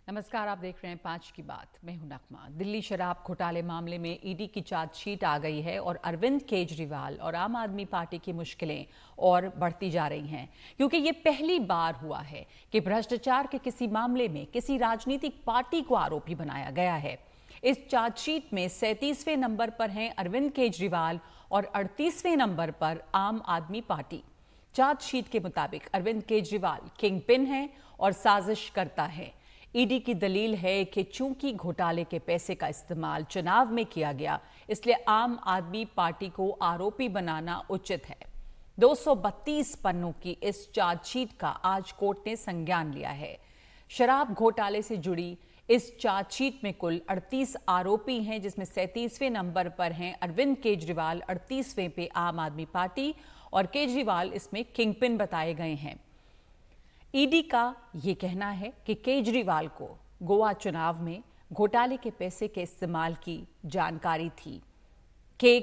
नमस्कार, आप देख रहे हैं 5 की बात। मैं हूं नकमा। दिल्ली शराब घोटाले मामले में ईडी की चार्जशीट आ गई है और अरविंद केजरीवाल और आम आदमी पार्टी की मुश्किलें और बढ़ती जा रही हैं, क्योंकि ये पहली बार हुआ है कि भ्रष्टाचार के किसी मामले में किसी राजनीतिक पार्टी को आरोपी बनाया गया है। इस चार्जशीट में 37वें नंबर पर हैं अरविंद केजरीवाल और 38वें नंबर पर आम आदमी पार्टी। चार्जशीट के मुताबिक अरविंद केजरीवाल किंग पिन हैं और साजिश करता है। ईडी की दलील है कि चूंकि घोटाले के पैसे का इस्तेमाल चुनाव में किया गया, इसलिए आम आदमी पार्टी को आरोपी बनाना उचित है। 232 पन्नों की इस चार्जशीट का आज कोर्ट ने संज्ञान लिया है। शराब घोटाले से जुड़ी इस चार्जशीट में कुल 38 आरोपी हैं, जिसमें 37वें नंबर पर हैं अरविंद केजरीवाल, 38वें पे आम आदमी पार्टी और केजरीवाल इसमें किंगपिन बताए गए हैं। ईडी का यह कहना है कि केजरीवाल को गोवा चुनाव में घोटाले के पैसे के इस्तेमाल की जानकारी थी।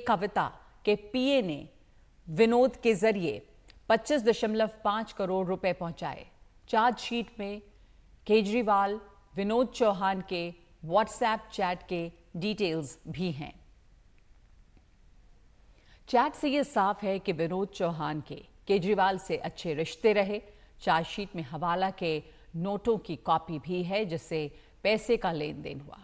कविता के पीए ने विनोद के जरिए 25.5 करोड़ रुपए पहुंचाए। चार्जशीट में केजरीवाल विनोद चौहान के व्हाट्सएप चैट के डिटेल्स भी हैं। चैट से यह साफ है कि विनोद चौहान के केजरीवाल से अच्छे रिश्ते रहे। चार्जशीट में हवाला के नोटों की कॉपी भी है, जिससे पैसे का लेन देन हुआ।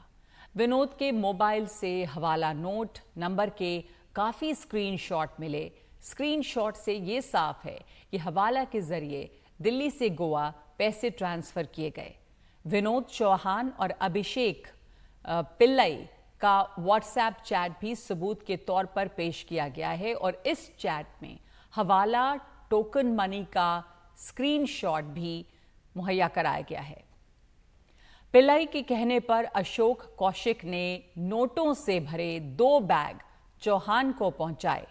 विनोद के मोबाइल से हवाला नोट नंबर के काफ़ी स्क्रीनशॉट मिले। स्क्रीनशॉट से ये साफ है कि हवाला के जरिए दिल्ली से गोवा पैसे ट्रांसफ़र किए गए। विनोद चौहान और अभिषेक पिल्लई का व्हाट्सएप चैट भी सबूत के तौर पर पेश किया गया है और इस चैट में हवाला टोकन मनी का स्क्रीनशॉट भी मुहैया कराया गया है। पिल्लई के कहने पर अशोक कौशिक ने नोटों से भरे 2 बैग चौहान को पहुंचाए।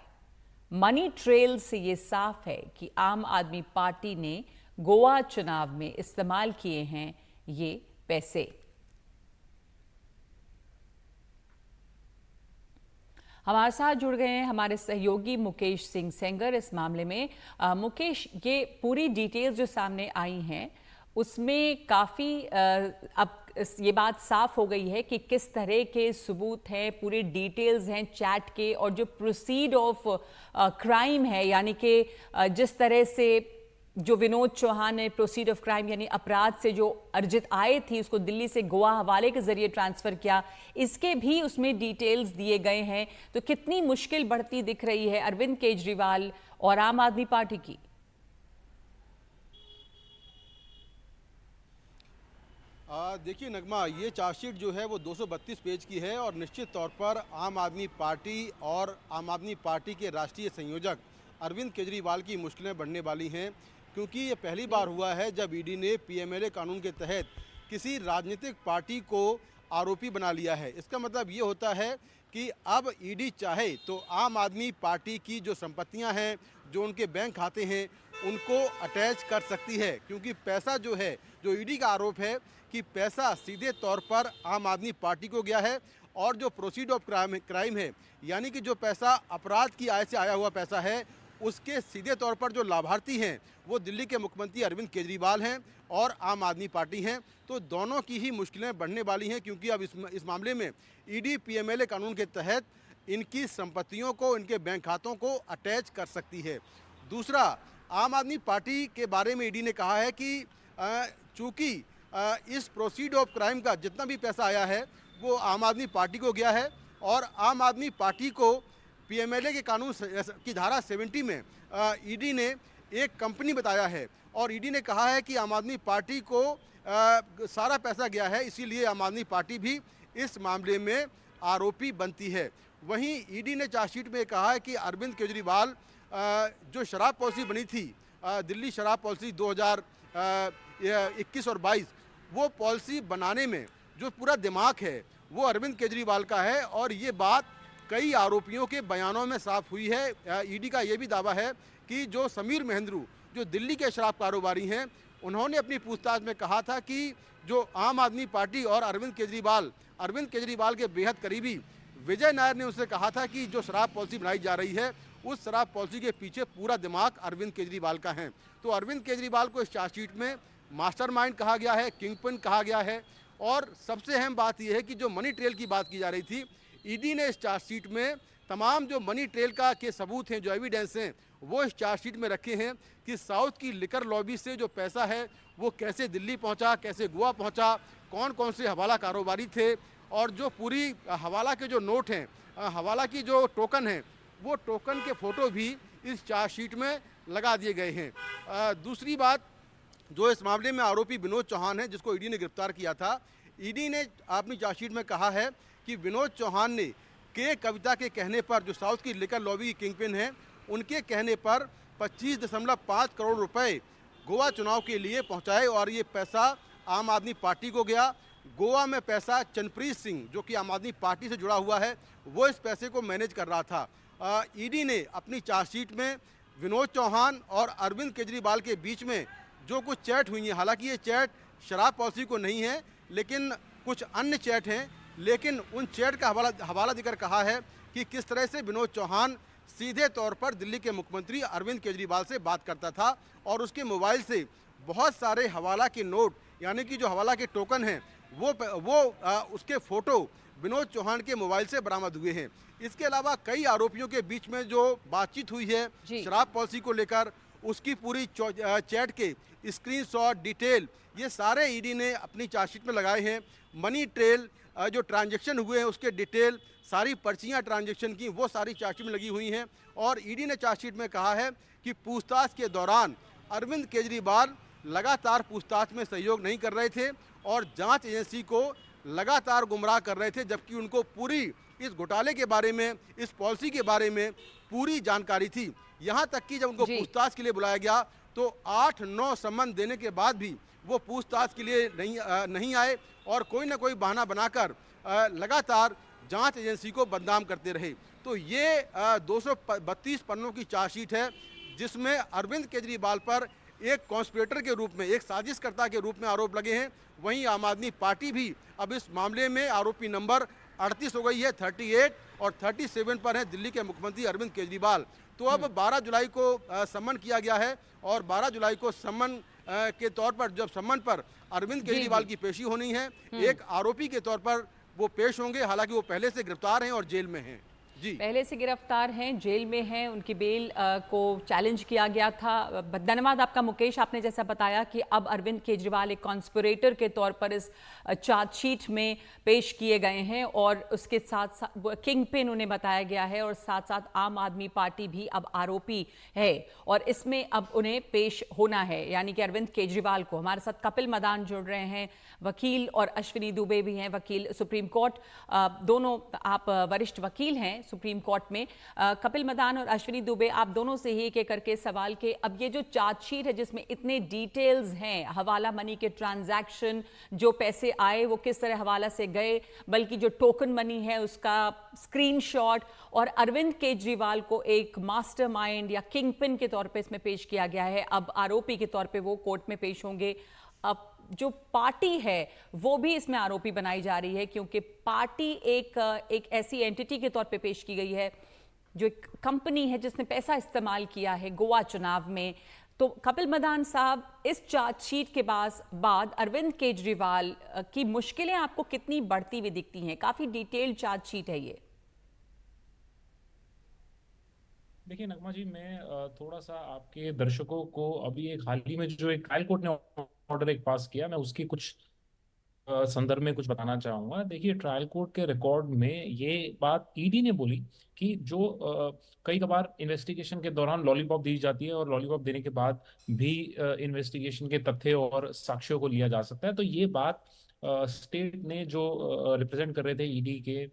मनी ट्रेल से यह साफ है कि आम आदमी पार्टी ने गोवा चुनाव में इस्तेमाल किए हैं ये पैसे। हमारे साथ जुड़ गए हैं हमारे सहयोगी मुकेश सिंह सेंगर इस मामले में। मुकेश, ये पूरी डिटेल्स जो सामने आई हैं उसमें काफ़ी अब ये बात साफ हो गई है कि किस तरह के सबूत हैं, पूरी डिटेल्स हैं चैट के, और जो प्रोसीड ऑफ क्राइम है, यानी कि जिस तरह से जो विनोद चौहान ने प्रोसीड ऑफ क्राइम यानी अपराध से जो अर्जित आय थी उसको दिल्ली से गोवा हवाले के जरिए ट्रांसफर किया, इसके भी उसमें डिटेल्स दिए गए हैं। तो कितनी मुश्किल बढ़ती दिख रही है अरविंद केजरीवाल और आम आदमी पार्टी की? देखिए नगमा, ये चार्जशीट जो है वो 232 पेज की है और निश्चित तौर पर आम आदमी पार्टी और आम आदमी पार्टी के राष्ट्रीय संयोजक अरविंद केजरीवाल की मुश्किलें बढ़ने वाली हैं, क्योंकि ये पहली बार हुआ है जब ईडी ने पीएमएलए कानून के तहत किसी राजनीतिक पार्टी को आरोपी बना लिया है। इसका मतलब ये होता है कि अब ईडी चाहे तो आम आदमी पार्टी की जो संपत्तियां हैं, जो उनके बैंक खाते हैं, उनको अटैच कर सकती है, क्योंकि पैसा जो है, जो ईडी का आरोप है कि पैसा सीधे तौर पर आम आदमी पार्टी को गया है और जो प्रोसीड ऑफ क्राइम है, यानी कि जो पैसा अपराध की आय से आया हुआ पैसा है, उसके सीधे तौर पर जो लाभार्थी हैं वो दिल्ली के मुख्यमंत्री अरविंद केजरीवाल हैं और आम आदमी पार्टी हैं। तो दोनों की ही मुश्किलें बढ़ने वाली हैं, क्योंकि अब इस मामले में ईडी पीएमएलए कानून के तहत इनकी संपत्तियों को, इनके बैंक खातों को अटैच कर सकती है। दूसरा, आम आदमी पार्टी के बारे में ईडी ने कहा है कि चूँकि इस प्रोसीड ऑफ क्राइम का जितना भी पैसा आया है वो आम आदमी पार्टी को गया है और आम आदमी पार्टी को पीएमएलए के कानून की धारा 70 में ईडी ने एक कंपनी बताया है और ईडी ने कहा है कि आम आदमी पार्टी को सारा पैसा गया है, इसीलिए आम आदमी पार्टी भी इस मामले में आरोपी बनती है। वहीं ईडी ने चार्जशीट में कहा है कि अरविंद केजरीवाल जो शराब पॉलिसी बनी थी, दिल्ली शराब पॉलिसी 2021 और 22, वो पॉलिसी बनाने में जो पूरा दिमाग है वो अरविंद केजरीवाल का है और ये बात कई आरोपियों के बयानों में साफ हुई है। ईडी का ये भी दावा है कि जो समीर महेंद्रू, जो दिल्ली के शराब कारोबारी हैं, उन्होंने अपनी पूछताछ में कहा था कि जो आम आदमी पार्टी और अरविंद केजरीवाल के बेहद करीबी विजय नायर ने उससे कहा था कि जो शराब पॉलिसी बनाई जा रही है उस शराब पॉलिसी के पीछे पूरा दिमाग अरविंद केजरीवाल का है। तो अरविंद केजरीवाल को इस चार्जशीट में मास्टरमाइंड कहा गया है, किंगपिन कहा गया है और सबसे अहम बात यह है कि जो मनी ट्रेल की बात की जा रही थी, ईडी ने इस चार्जशीट में तमाम जो मनी ट्रेल का के सबूत हैं, जो एविडेंस हैं, वो इस चार्जशीट में रखे हैं कि साउथ की लिकर लॉबी से जो पैसा है वो कैसे दिल्ली पहुंचा, कैसे गोवा पहुंचा, कौन कौन से हवाला कारोबारी थे, और जो पूरी हवाला के जो नोट हैं, हवाला की जो टोकन है, वो टोकन के फोटो भी इस चार्जशीट में लगा दिए गए हैं। दूसरी बात, जो इस मामले में आरोपी विनोद चौहान है, जिसको ईडी ने गिरफ्तार किया था, ईडी ने अपनी चार्जशीट में कहा है कि विनोद चौहान ने के कविता के कहने पर, जो साउथ की लिकर लॉबी की किंगपिन है, उनके कहने पर 25.5 करोड़ रुपए गोवा चुनाव के लिए पहुंचाए और ये पैसा आम आदमी पार्टी को गया। गोवा में पैसा चनप्रीत सिंह, जो कि आम आदमी पार्टी से जुड़ा हुआ है, वो इस पैसे को मैनेज कर रहा था। ईडी ने अपनी चार्जशीट में विनोद चौहान और अरविंद केजरीवाल के बीच में जो कुछ चैट हुई हैं, हालांकि ये चैट शराब पॉलिसी को नहीं है, लेकिन कुछ अन्य चैट हैं, लेकिन उन चैट का हवाला देकर कहा है कि किस तरह से विनोद चौहान सीधे तौर पर दिल्ली के मुख्यमंत्री अरविंद केजरीवाल से बात करता था और उसके मोबाइल से बहुत सारे हवाला के नोट, यानी कि जो हवाला के टोकन हैं, उसके फ़ोटो विनोद चौहान के मोबाइल से बरामद हुए हैं। इसके अलावा कई आरोपियों के बीच में जो बातचीत हुई है शराब पॉलिसी को लेकर, उसकी पूरी चैट के स्क्रीनशॉट, डिटेल, ये सारे ईडी ने अपनी चार्जशीट में लगाए हैं। मनी ट्रेल, जो ट्रांजैक्शन हुए हैं उसके डिटेल, सारी पर्चियां ट्रांजैक्शन की, वो सारी चार्जशीट में लगी हुई हैं। और ईडी ने चार्जशीट में कहा है कि पूछताछ के दौरान अरविंद केजरीवाल लगातार पूछताछ में सहयोग नहीं कर रहे थे और जांच एजेंसी को लगातार गुमराह कर रहे थे, जबकि उनको पूरी इस घोटाले के बारे में, इस पॉलिसी के बारे में पूरी जानकारी थी। यहाँ तक कि जब उनको पूछताछ के लिए बुलाया गया तो 8-9 सम्मन देने के बाद भी वो पूछताछ के लिए नहीं आए और कोई ना कोई बहाना बनाकर लगातार जांच एजेंसी को बदनाम करते रहे। तो ये 232 पन्नों की चार्जशीट है, जिसमें अरविंद केजरीवाल पर एक कॉन्स्पिरेटर के रूप में, एक साजिशकर्ता के रूप में आरोप लगे हैं। वहीं आम आदमी पार्टी भी अब इस मामले में आरोपी नंबर 38 हो गई है, 38 और 37 पर है दिल्ली के मुख्यमंत्री अरविंद केजरीवाल। तो अब 12 जुलाई को सम्मन किया गया है और 12 जुलाई को सम्मन के तौर पर, जब सम्मन पर अरविंद केजरीवाल की पेशी होनी है, एक आरोपी के तौर पर वो पेश होंगे। हालांकि वो पहले से गिरफ्तार हैं और जेल में हैं। जी, पहले से गिरफ्तार हैं, जेल में हैं, उनकी बेल को चैलेंज किया गया था। धन्यवाद आपका मुकेश, आपने जैसा बताया कि अब अरविंद केजरीवाल एक कॉन्स्पिरेटर के तौर पर इस चार्जशीट में पेश किए गए हैं और उसके साथ साथ किंग पिन उन्हें बताया गया है और साथ साथ आम आदमी पार्टी भी अब आरोपी है और इसमें अब उन्हें पेश होना है, यानी कि अरविंद केजरीवाल को। हमारे साथ कपिल मदान जुड़ रहे हैं, वकील, और अश्विनी दुबे भी हैं, वकील सुप्रीम कोर्ट। दोनों आप वरिष्ठ वकील हैं सुप्रीम कोर्ट में। कपिल मदान और अश्विनी दुबे, आप दोनों से ही एक एक करके सवाल के, अब ये जो चार्जशीट है जिसमें इतने डिटेल्स हैं, हवाला मनी के ट्रांजैक्शन, जो पैसे आए वो किस तरह हवाला से गए, बल्कि जो टोकन मनी है उसका स्क्रीनशॉट, और अरविंद केजरीवाल को एक मास्टरमाइंड या किंगपिन के तौर पे इसमें पेश किया गया है। अब आरोपी के तौर पे वो कोर्ट में पेश होंगे। अब जो पार्टी है वो भी इसमें आरोपी बनाई जा रही है, क्योंकि पार्टी एक ऐसी एंटिटी के तौर पे पेश की गई है, जो एक कंपनी है जिसने पैसा इस्तेमाल किया है गोवा चुनाव में। तो कपिल मदान साहब, इस चार्जशीट के बाद अरविंद केजरीवाल की मुश्किलें आपको कितनी बढ़ती हुई दिखती हैं? काफी डिटेल्ड चार्जशीट है ये। देखिए नगमा जी, मैं थोड़ा सा आपके दर्शकों को अभी एक हाल ही में जो एक ट्रायल कोर्ट ने ऑर्डर एक पास किया, मैं उसकी कुछ संदर्भ में कुछ बताना चाहूंगा। देखिए, ट्रायल कोर्ट के रिकॉर्ड में ये बात ईडी ने बोली कि जो कई कबार इन्वेस्टिगेशन के दौरान लॉलीपॉप दी जाती है और लॉलीपॉप देने के बाद भी इन्वेस्टिगेशन के तथ्य और साक्ष्यों को लिया जा सकता है। तो ये बात स्टेट ने जो रिप्रेजेंट कर रहे थे ईडी के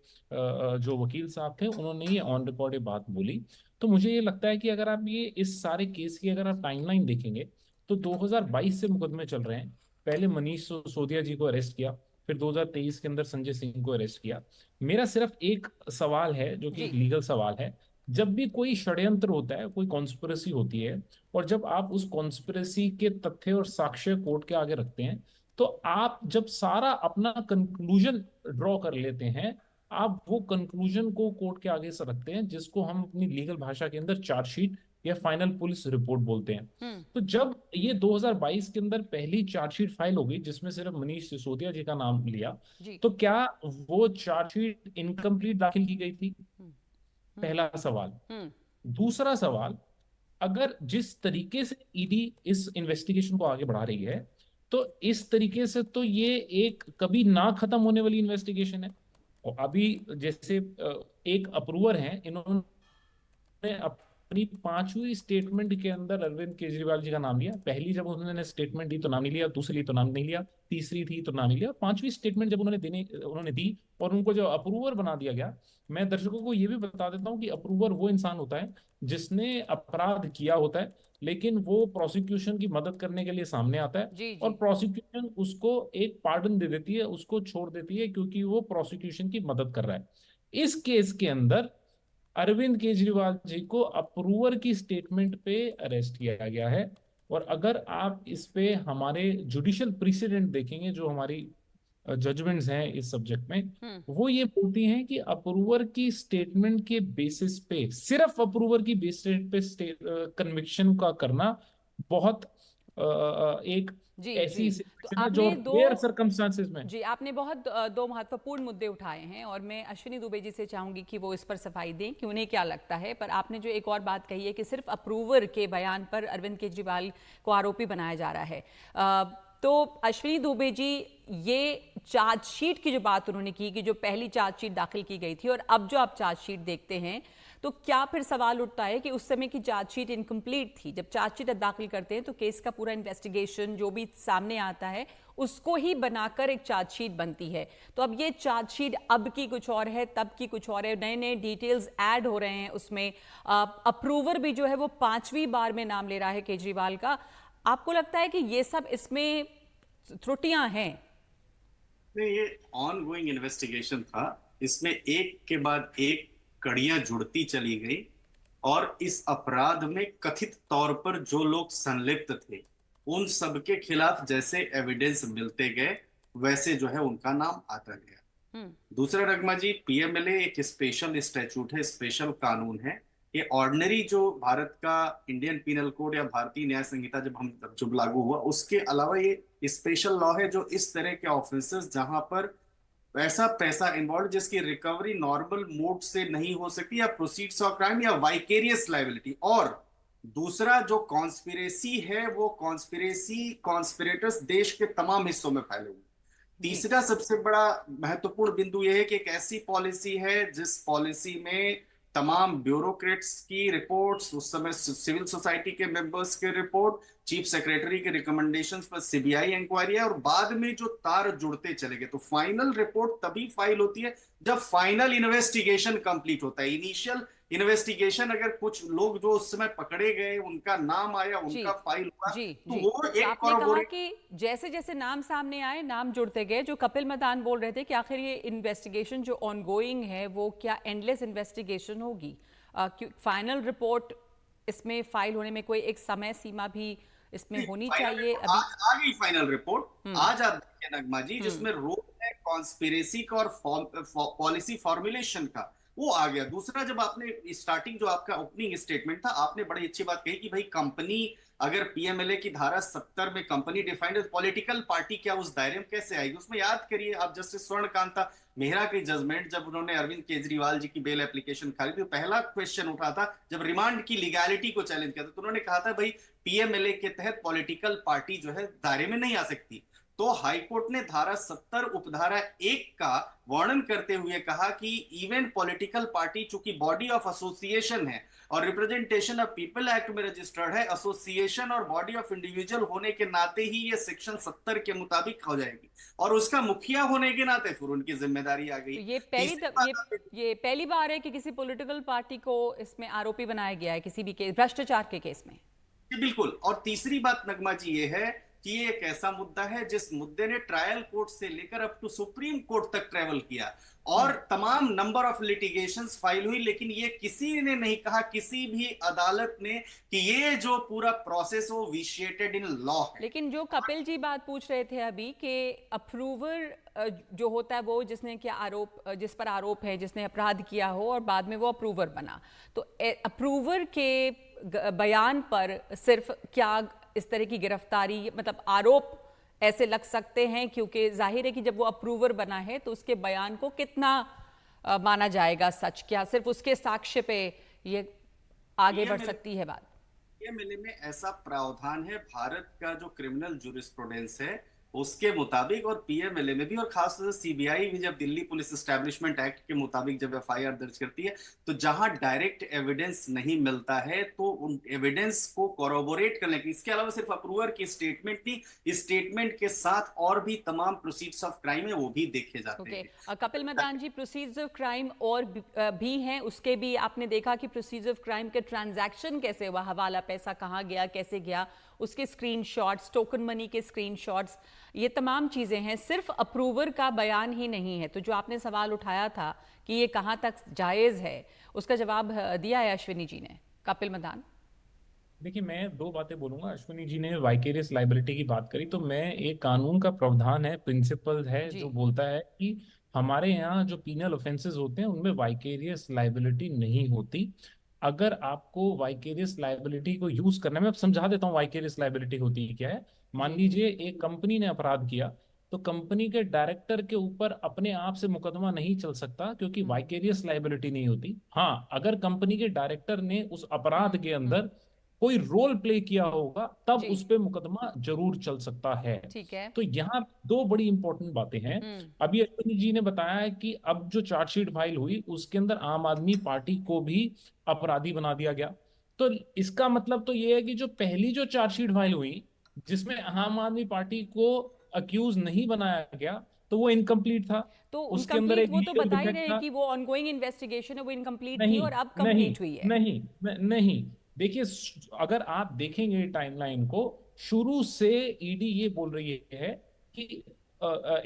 जो वकील साहब थे, उन्होंने ये ऑन रिकॉर्ड ये बात बोली। तो मुझे ये लगता है कि अगर आप ये इस सारे केस की अगर आप टाइमलाइन देखेंगे तो 2022 से मुकदमे चल रहे हैं। पहले मनीष सिसोदिया जी को अरेस्ट किया, फिर 2023 के अंदर संजय सिंह को अरेस्ट किया। मेरा सिर्फ एक सवाल है, जो कि एक लीगल सवाल है। जब भी कोई षड्यंत्र होता है, कोई कॉन्स्पिरेसी होती है, और जब आप उस कॉन्स्पिरेसी के तथ्य और साक्ष्य कोर्ट के आगे रखते हैं, तो आप जब सारा अपना कंक्लूजन ड्रॉ कर लेते हैं, आप वो कंक्लूजन को कोर्ट के आगे से रखते हैं, जिसको हम अपनी लीगल भाषा के अंदर चार्जशीट या फाइनल पुलिस रिपोर्ट बोलते हैं। तो जब ये 2022 के अंदर पहली चार्जशीट फाइल हो गई जिसमें सिर्फ मनीष सिसोदिया जी का नाम लिया, जी। तो क्या वो चार्जशीट इनकम्प्लीट दाखिल की गई थी? पहला सवाल। दूसरा सवाल, अगर जिस तरीके से ईडी इस इन्वेस्टिगेशन को आगे बढ़ा रही है, तो इस तरीके से तो ये एक कभी ना खत्म होने वाली इन्वेस्टिगेशन है। और अभी जैसे एक अप्रूवर हैं, इन्होंने अपनी पांचवी स्टेटमेंट के अंदर अरविंद केजरीवाल जी का नाम लिया। पहली जब उन्होंने स्टेटमेंट दी तो नाम नहीं लिया, दूसरी तो नाम नहीं लिया, तीसरी थी तो नाम नहीं लिया, पांचवी स्टेटमेंट जब उन्होंने दी और उनको जो अप्रूवर बना दिया गया। मैं दर्शकों को यह भी बता देता हूं कि अप्रूवर वो इंसान होता है जिसने अपराध किया होता है, लेकिन वो प्रोसिक्यूशन की मदद करने के लिए सामने आता है, जी और जी। प्रोसिक्यूशन उसको एक पार्डन दे देती है, उसको छोड़ देती है, क्योंकि वो प्रोसिक्यूशन की मदद कर रहा है। इस केस के अंदर अरविंद केजरीवाल जी को अप्रूवर की स्टेटमेंट पे अरेस्ट किया गया है। और अगर आप इस पे हमारे जुडिशियल प्रीसिडेंट देखेंगे, जो हमारी जजमेंट्स हैं इस सब्जेक्ट में, वो ये बोलती हैं कि अप्रूवर की स्टेटमेंट के बेसिस पे, सिर्फ अप्रूवर की बेसिस पे कन्विक्शन का करना बहुत एक जी ऐसी जी। तो सिचुएशन है जो आपने दो रेयर सर्कमस्टांसेस में। जी, आपने बहुत दो महत्वपूर्ण मुद्दे उठाए हैं और मैं अश्विनी दुबे जी से चाहूंगी कि वो इस पर सफाई दें कि उन्हें क्या लगता है। पर आपने जो एक और बात कही है कि सिर्फ अप्रूवर के बयान पर अरविंद केजरीवाल को आरोपी बनाया जा रहा है, तो अश्विनी दुबे जी, ये चार्जशीट की जो बात उन्होंने की कि जो पहली चार्जशीट दाखिल की गई थी और अब जो आप चार्जशीट देखते हैं, तो क्या फिर सवाल उठता है कि उस समय की चार्जशीट इनकम्प्लीट थी? जब चार्जशीट दाखिल करते हैं तो केस का पूरा इन्वेस्टिगेशन जो भी सामने आता है उसको ही बनाकर एक चार्जशीट बनती है। तो अब ये चार्जशीट अब की कुछ और है, तब की कुछ और है, नए नए डिटेल्स ऐड हो रहे हैं उसमें। अप्रूवर भी जो है वो 5वीं बार में नाम ले रहा है केजरीवाल का। आपको लगता है कि ये सब इसमें त्रुटियां हैं? नहीं, ये ऑन गोइंग इन्वेस्टिगेशन था। इसमें एक के बाद एक कड़ियां जुड़ती चली गई और इस अपराध में कथित तौर पर जो लोग संलिप्त थे उन सबके खिलाफ जैसे एविडेंस मिलते गए वैसे जो है उनका नाम आता गया। दूसरा, रगमा जी, पीएमएलए एक स्पेशल स्टैट्यूट है, स्पेशल कानून है। ये ऑर्डिनरी जो भारत का इंडियन पिनल कोड या भारतीय न्याय संहिता जब लागू हुआ उसके अलावा ये स्पेशल लॉ है जो इस तरह के ऑफेंसेस जहां पर ऐसा पैसा इन्वॉल्व जिसकी रिकवरी नॉर्मल मोड से नहीं हो सकती, या प्रोसीड्स ऑफ क्राइम या वाइकेरियस लाइबिलिटी। और दूसरा जो कॉन्स्पिरेसी है वो कॉन्स्पिरेटर्स देश के तमाम हिस्सों में फैले हुए। तीसरा सबसे बड़ा महत्वपूर्ण बिंदु यह है कि एक ऐसी पॉलिसी है जिस पॉलिसी में तमाम ब्यूरोक्रेट्स की रिपोर्ट्स, उस समय सिविल सोसाइटी के मेंबर्स के रिपोर्ट, चीफ सेक्रेटरी के रिकमेंडेशंस पर सीबीआई इंक्वायरी है, और बाद में जो तार जुड़ते चले गए। तो फाइनल रिपोर्ट तभी फाइल होती है जब फाइनल इन्वेस्टिगेशन कंप्लीट होता है। इनिशियल इन्वेस्टिगेशन अगर कुछ लोग जो उस समय पकड़े गए उनका नाम आया, उनका फाइल हुआ, जी तो जी। वो तो एक आपने कहा कि जैसे जैसे नाम सामने आए, नाम जुड़ते गए। जो कपिल मदान बोल रहे थे कि आखिर ये इन्वेस्टिगेशन जो ऑनगोइंग है वो क्या एंडलेस इन्वेस्टिगेशन होगी? फाइनल रिपोर्ट इसमें फाइल होने में कोई एक समय सीमा भी इसमें होनी चाहिए अभी? आ गई फाइनल रिपोर्ट आज। आप देखिए नगमा जी, जिसमें रोल है कॉन्स्पिरेसी का और पॉलिसी फॉर्मुलेशन का, वो आ गया। दूसरा, जब आपने स्टार्टिंग जो आपका ओपनिंग स्टेटमेंट था, आपने बड़ी अच्छी बात कही कि भाई कंपनी, अगर पीएमएलए की धारा 70 में कंपनी डिफाइंड है, पॉलिटिकल पार्टी क्या उस दायरे में कैसे आएगी? उसमें याद करिए आप, जस्टिस स्वर्णकांता मेहरा की जजमेंट, जब उन्होंने अरविंद केजरीवाल जी की बेल एप्लीकेशन खाली थी, तो पहला क्वेश्चन उठा था जब रिमांड की लीगैलिटी को चैलेंज किया था, तो उन्होंने कहा था भाई पीएमएलए के तहत पॉलिटिकल पार्टी जो है दायरे में नहीं आ सकती। तो हाईकोर्ट ने धारा 70 उपधारा 1 का वर्णन करते हुए कहा कि इवन पॉलिटिकल पार्टी चूंकि बॉडी ऑफ एसोसिएशन है और रिप्रेजेंटेशन ऑफ पीपल एक्ट में रजिस्टर्ड है, एसोसिएशन और बॉडी ऑफ इंडिविजुअल होने के नाते ही ये सेक्शन 70 के मुताबिक हो जाएगी, और उसका मुखिया होने के नाते फिर उनकी जिम्मेदारी आ गई। तो ये पहली बार है कि किसी पॉलिटिकल पार्टी को इसमें आरोपी बनाया गया है किसी भी केस, भ्रष्टाचार के केस में? बिल्कुल। और तीसरी बात नगमा जी ये है कि ये एक ऐसा मुद्दा है जिस मुद्दे ने ट्रायल कोर्ट से लेकर अप टू सुप्रीम कोर्ट तक ट्रेवल किया और तमाम नंबर ऑफ लिटिगेशंस फाइल हुई, लेकिन ये किसी ने नहीं कहा, किसी भी अदालत ने, कि ये जो पूरा प्रोसेस वो विशिएटेड इन लॉ है। लेकिन जो कपिल जी बात पूछ रहे थे अभी कि अप्रूवर जो होता है वो जिसने क्या जिस पर आरोप है, जिसने अपराध किया हो और बाद में वो अप्रूवर बना, तो अप्रूवर के बयान पर सिर्फ क्या इस तरह की गिरफ्तारी, मतलब आरोप ऐसे लग सकते हैं? क्योंकि जाहिर है कि जब वो अप्रूवर बना है तो उसके बयान को कितना माना जाएगा सच? क्या सिर्फ उसके साक्ष्य पे ये आगे बढ़ सकती है बात? पीएमएलए में ऐसा प्रावधान है भारत का जो क्रिमिनल जूरिस्प्रूडेंस है उसके मुताबिक, और पीएमएलए में भी, और खासतौर से सीबीआई भी जब दिल्ली पुलिस एस्टैब्लिशमेंट एक्ट के मुताबिक जब एफआईआर दर्ज करती है तो जहां डायरेक्ट एविडेंस नहीं मिलता है तो उन एविडेंस को कोरोबोरेट करने की, इसके अलावा सिर्फ अप्रूवर की स्टेटमेंट थी, इस स्टेटमेंट के साथ और भी तमाम प्रोसीड्स ऑफ क्राइम है वो भी देखे जाते हैं। कपिल मदान जी, प्रोसीड्स ऑफ क्राइम और भी हैं, उसके भी आपने देखा कि प्रोसीड्स ऑफ क्राइम के ट्रांजैक्शन कैसे हुआ, हवाला पैसा कहाँ गया, कैसे गया, उसके स्क्रीनशॉट्स, टोकन मनी के स्क्रीनशॉट्स, ये तमाम चीजें हैं। सिर्फ अप्रूवर का बयान ही नहीं है। तो जो आपने सवाल उठाया था कि ये कहाँ तक जायज है, उसका जवाब दिया है अश्विनी जी ने। कपिल मदान, देखिए, मैं दो बातें बोलूंगा। अश्विनी जी ने वाइकेरियस लाइबिलिटी की बात करी, तो मैं, एक कानून का प्रावधान है, प्रिंसिपल है, जी। जो बोलता है कि हमारे यहाँ जो पीनल ऑफेंसेस होते हैं उनमें वाइकेरियस लाइबिलिटी नहीं होती। अगर आपको वाइकेरियस लाइबिलिटी को यूज करना, मैं अब समझा देता हूँ वाइकेरियस लाइबिलिटी होती है क्या है। मान जी। लीजिए एक कंपनी ने अपराध किया, तो कंपनी के डायरेक्टर के ऊपर अपने आप से मुकदमा नहीं चल सकता क्योंकि वाइकेरियस लाइबिलिटी नहीं होती। हाँ, अगर कंपनी के डायरेक्टर ने उस अपराध के अंदर कोई रोल प्ले किया होगा तब जी। उस पे मुकदमा जरूर चल सकता है। ठीक है। तो यहाँ दो बड़ी इंपॉर्टेंट बातें हैं। अभी अश्विनी जी ने बताया है कि अब जो चार्जशीट फाइल हुई उसके अंदर आम आदमी पार्टी को भी अपराधी बना दिया गया। तो इसका मतलब तो ये है कि जो पहली जो चार्जशीट फाइल हुई जिसमें आम आदमी पार्टी को अक्यूज नहीं बनाया गया, तो वो इनकम्प्लीट था। तो उसके अंदर इनकम्प्लीट, एक वो तो लीगल बता ही डिफेक्ट रहे हैं था। कि वो ऑनगोइंग इन्वेस्टिगेशन है, वो इनकम्प्लीट थी नहीं, और अब नहीं, कंप्लीट हुई है। नहीं, नहीं, देखिए, अगर आप देखेंगे टाइमलाइन को, शुरू से ईडी ये बोल रही है कि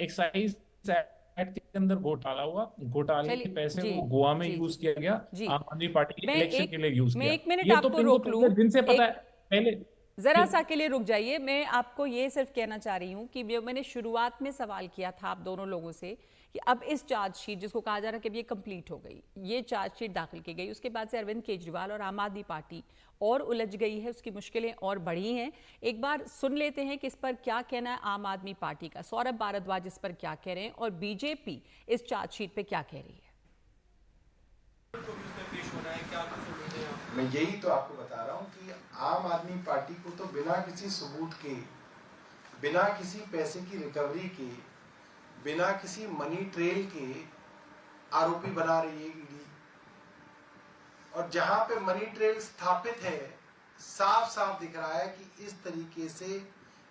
एक्साइज एक्ट के अंदर घोटाला हुआ, घोटाले के चलिए पैसे जी। वो गोवा में जी यूज जी किया गया, जी। आम आदमी पार्टी के मैं इलेक्शन के एक लिए यूज मैं किया। 1 मिनट ये तो आपको इनको रोक लूं। पिछले दिन से पता है एक पहले। जरा फिर सा के लिए रुक जाइए। मैं आपको ये सिर्फ कहना चाह रही हूँ कि मैंने शुरुआत में सवाल किया था आप दोनों लोगों से कि अब इस चार्जशीट, जिसको कहा जा रहा है कि अब ये कंप्लीट हो गई, ये चार्जशीट दाखिल की गई, उसके बाद से अरविंद केजरीवाल और आम आदमी पार्टी और उलझ गई है, उसकी मुश्किलें और बढ़ी हैं। एक बार सुन लेते हैं कि इस पर क्या कहना है आम आदमी पार्टी का। सौरभ भारद्वाज इस पर क्या कह रहे हैं और बीजेपी इस चार्जशीट पे क्या कह रही है। मैं यही तो आपको बता रहा हूं कि आम आदमी पार्टी को तो बिना किसी सबूत के, बिना किसी पैसे की रिकवरी के, बिना किसी मनी ट्रेल के आरोपी बना रही है ईडी। और जहां पे मनी ट्रेल स्थापित है, साफ साफ दिख रहा है कि इस तरीके से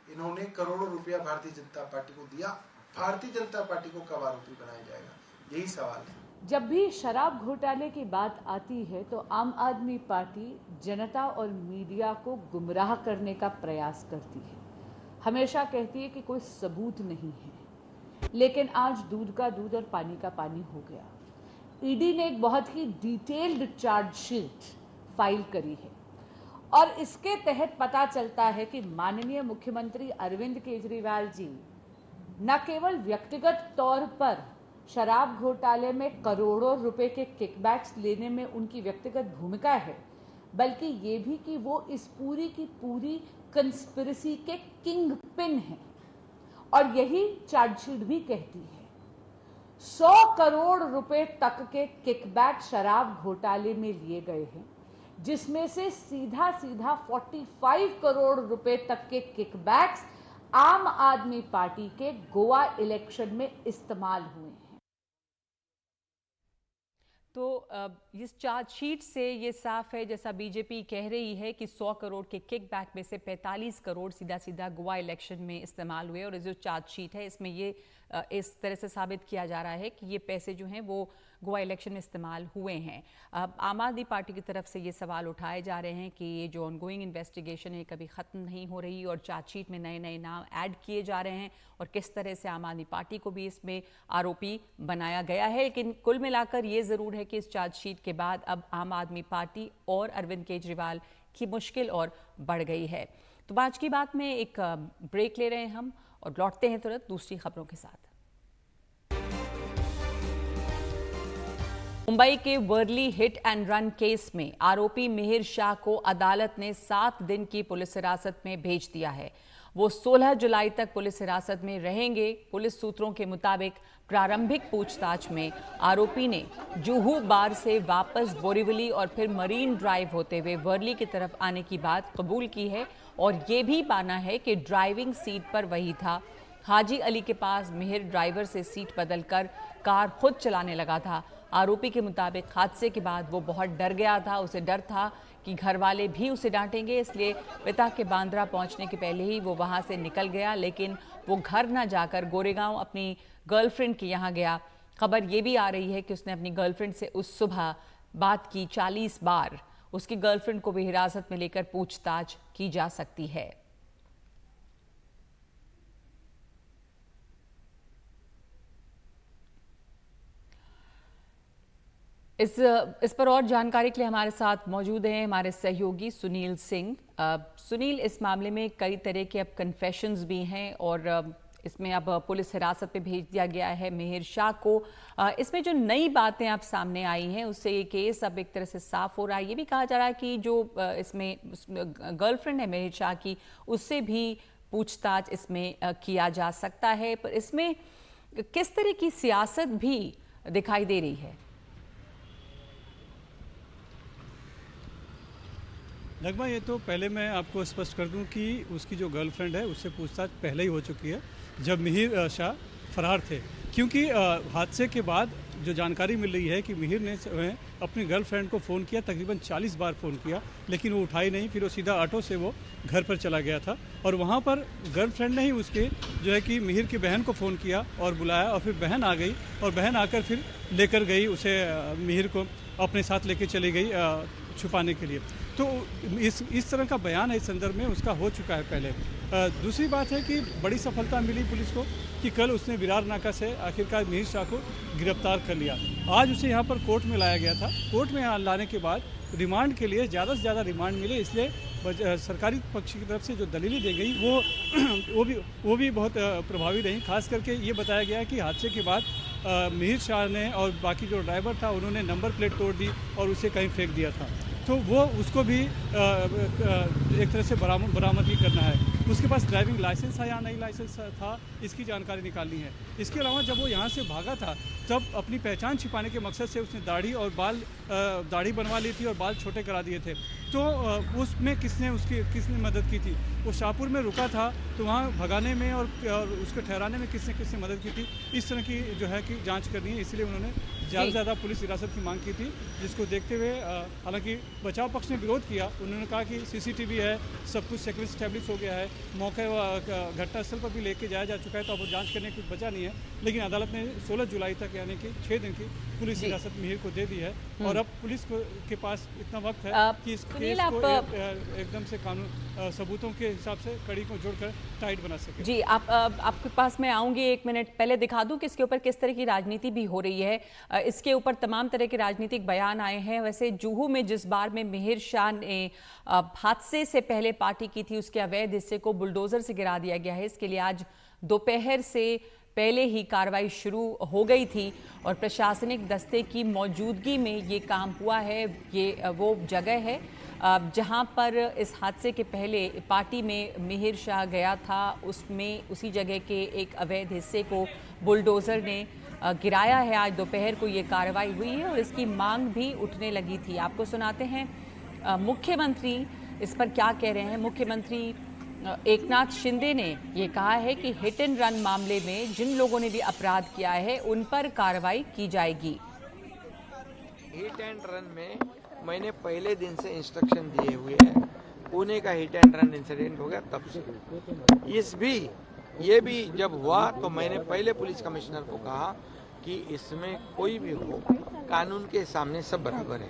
इन्होंने करोड़ों रुपया भारतीय जनता पार्टी को दिया। भारतीय जनता पार्टी को कब आरोपी बनाया जाएगा, यही सवाल है। जब भी शराब घोटाले की बात आती है तो आम आदमी पार्टी जनता और मीडिया को गुमराह करने का प्रयास करती है। हमेशा कहती है कि कोई सबूत नहीं है, लेकिन आज दूध का दूध और पानी का पानी हो गया। ईडी ने एक बहुत ही डिटेल्ड चार्जशीट फाइल करी है और इसके तहत पता चलता है कि माननीय मुख्यमंत्री अरविंद केजरीवाल जी न केवल व्यक्तिगत तौर पर शराब घोटाले में करोड़ों रुपए के किकबैक्स लेने में उनकी व्यक्तिगत भूमिका है, बल्कि ये भी कि वो इस पूरी की पूरी कंस्पिरेसी के किंग पिन हैं। और यही चार्जशीट भी कहती है 100 करोड़ रुपए तक के किकबैक शराब घोटाले में लिए गए हैं, जिसमें से सीधा सीधा 45 करोड़ रुपए तक के किकबैक्स आम आदमी पार्टी के गोवा इलेक्शन में इस्तेमाल हुए हैं। तो इस चार्जशीट से ये साफ है, जैसा बीजेपी कह रही है कि 100 करोड़ के किकबैक में से 45 करोड़ सीधा सीधा गोवा इलेक्शन में इस्तेमाल हुए। और ये जो चार्जशीट है इसमें ये इस तरह से साबित किया जा रहा है कि ये पैसे जो हैं वो गोवा इलेक्शन में इस्तेमाल हुए हैं। आम आदमी पार्टी की तरफ से ये सवाल उठाए जा रहे हैं कि ये जो ऑनगोइंग इन्वेस्टिगेशन है कभी ख़त्म नहीं हो रही और चार्जशीट में नए नए नाम ऐड किए जा रहे हैं और किस तरह से आम आदमी पार्टी को भी इसमें आरोपी बनाया गया है। लेकिन कुल मिलाकर ये ज़रूर है कि इस चार्जशीट के बाद अब आम आदमी पार्टी और अरविंद केजरीवाल की मुश्किल और बढ़ गई है। तो आज की बात में एक ब्रेक ले रहे हैं हम और लौटते हैं तुरंत दूसरी खबरों के साथ। मुंबई के Worli hit and run case में आरोपी मिहिर शाह को अदालत ने 7 दिन की पुलिस हिरासत में भेज दिया है। वो 16 जुलाई तक पुलिस हिरासत में रहेंगे। पुलिस सूत्रों के मुताबिक प्रारंभिक पूछताछ में आरोपी ने जुहू बार से वापस बोरीवली और फिर मरीन ड्राइव होते हुए वर्ली की तरफ आने की बात कबूल की है और ये भी माना है कि ड्राइविंग सीट पर वही था। हाजी अली के पास मिहिर ड्राइवर से सीट बदलकर कार खुद चलाने लगा था। आरोपी के मुताबिक हादसे के बाद वो बहुत डर गया था। उसे डर था कि घर वाले भी उसे डांटेंगे, इसलिए पिता के बांद्रा पहुंचने के पहले ही वो वहां से निकल गया। लेकिन वो घर न जाकर गोरेगांव अपनी गर्लफ्रेंड के यहाँ गया। खबर ये भी आ रही है कि उसने अपनी गर्लफ्रेंड से उस सुबह बात की 40 बार। उसकी गर्लफ्रेंड को भी हिरासत में लेकर पूछताछ की जा सकती है। इस पर और जानकारी के लिए हमारे साथ मौजूद हैं हमारे सहयोगी सुनील सिंह। सुनील, इस मामले में कई तरह के अब कन्फेशंस भी हैं और इसमें अब पुलिस हिरासत में भेज दिया गया है मिहिर शाह को। इसमें जो नई बातें अब सामने आई हैं उससे ये केस अब एक तरह से साफ हो रहा है। ये भी कहा जा रहा है कि जो इसमें गर्लफ्रेंड है मिहिर शाह की, उससे भी पूछताछ इसमें किया जा सकता है। पर इसमें किस तरह की सियासत भी दिखाई दे रही है? नगमा, ये तो पहले मैं आपको स्पष्ट कर दूं कि उसकी जो गर्लफ्रेंड है उससे पूछताछ पहले ही हो चुकी है जब मिहिर शाह फरार थे। क्योंकि हादसे के बाद जो जानकारी मिल रही है कि मिहिर ने अपनी गर्लफ्रेंड को फ़ोन किया, तकरीबन 40 बार फ़ोन किया, लेकिन वो उठाई नहीं। फिर वो सीधा ऑटो से वो घर पर चला गया था और वहाँ पर गर्लफ्रेंड ने ही उसके जो है कि मिहिर की बहन को फ़ोन किया और बुलाया और फिर बहन आ गई और बहन आकर फिर लेकर गई उसे, मिहिर को अपने साथ लेके चली गई छुपाने के लिए। तो इस तरह का बयान है इस संदर्भ में उसका हो चुका है पहले। दूसरी बात है कि बड़ी सफलता मिली पुलिस को कि कल उसने विरार नाका से आखिरकार मिहिर शाह को गिरफ्तार कर लिया। आज उसे यहाँ पर कोर्ट में लाया गया था। कोर्ट में लाने के बाद रिमांड के लिए ज़्यादा से ज़्यादा रिमांड मिले, इसलिए सरकारी पक्ष की तरफ से जो दलीलें दी गई वो भी बहुत प्रभावी रही। खास करके ये बताया गया कि हादसे के बाद मिहिर शाह ने और बाकी जो ड्राइवर था उन्होंने नंबर प्लेट तोड़ दी और उसे कहीं फेंक दिया था। तो वो उसको भी एक तरह से बरामद ही करना है। उसके पास ड्राइविंग लाइसेंस था या नहीं लाइसेंस था, इसकी जानकारी निकालनी है। इसके अलावा जब वो यहाँ से भागा था तब अपनी पहचान छिपाने के मकसद से उसने दाढ़ी बनवा ली थी और बाल छोटे करा दिए थे। तो उसमें किसने मदद की थी? वो शाहपुर में रुका था तो वहाँ भगाने में और उसको ठहराने में किसने मदद की थी? इस तरह की जो है कि जांच करनी है, इसलिए उन्होंने ज़्यादा से ज़्यादा पुलिस हिरासत की मांग की थी, जिसको देखते हुए हालांकि बचाव पक्ष ने विरोध किया। उन्होंने कहा कि सीसीटीवी है, सब कुछ सेक्रेट स्टैब्लिश हो गया है, मौके घटनास्थल पर भी लेके जाया जा चुका है, तो अब जांच करने कुछ बचा नहीं है। लेकिन अदालत ने 16 जुलाई तक यानी कि 6 दिन की पुलिस हिरासत मिहिर को दे दी है और अब पुलिस के पास इतना वक्त है कि इस केस को एकदम से कानून सबूतों के हिसाब से कड़ी को जोड़कर टाइट बना सके। जी, आपके पास मैं आऊंगी, 1 मिनट पहले दिखा दूं कि इसके ऊपर किस तरह की राजनीति भी हो रही है। इसके ऊपर तमाम तरह के राजनीतिक बयान आए हैं। वैसे जुहू में जिस बार में मिहिर शाह ने हादसे से पहले पार्टी की थी, उसके अवैध हिस्से को बुलडोजर से गिरा दिया गया है। इसके लिए आज दोपहर से पहले ही कार्रवाई शुरू हो गई थी और प्रशासनिक दस्ते की मौजूदगी में ये काम हुआ है। ये वो जगह है जहां पर इस हादसे के पहले पार्टी में मिहिर शाह गया था, उसी जगह के एक अवैध हिस्से को बुलडोज़र ने गिराया है। आज दोपहर को ये कार्रवाई हुई है और इसकी मांग भी उठने लगी थी। आपको सुनाते हैं मुख्यमंत्री इस पर क्या कह रहे हैं। मुख्यमंत्री एकनाथ शिंदे ने ये कहा है कि हिट एंड रन मामले में जिन लोगों ने भी अपराध किया है उन पर कार्रवाई की जाएगी। हिट एंड रन में मैंने पहले दिन से इंस्ट्रक्शन दिए हुए हैं। पुणे का हिट एंड रन इंसिडेंट हो गया तब से ये भी जब हुआ तो मैंने पहले पुलिस कमिश्नर को कहा कि इसमें कोई भी हो, कानून के सामने सब बराबर है,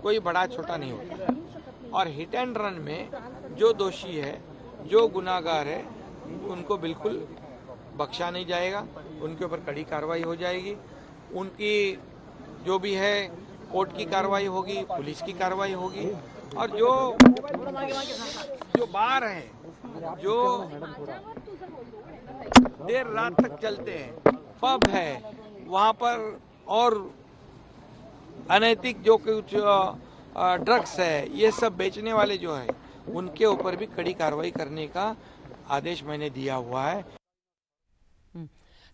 कोई बड़ा छोटा नहीं होता। और हिट एंड रन में जो दोषी है, जो गुनाहगार है, उनको बिल्कुल बख्शा नहीं जाएगा, उनके ऊपर कड़ी कार्रवाई हो जाएगी। उनकी जो भी है कोर्ट की कार्रवाई होगी, पुलिस की कार्रवाई होगी। और जो बार हैं, जो देर रात तक चलते हैं, पब है, वहाँ पर और अनैतिक जो कुछ ड्रग्स है, ये सब बेचने वाले जो है उनके ऊपर भी कड़ी कार्रवाई करने का आदेश मैंने दिया हुआ है।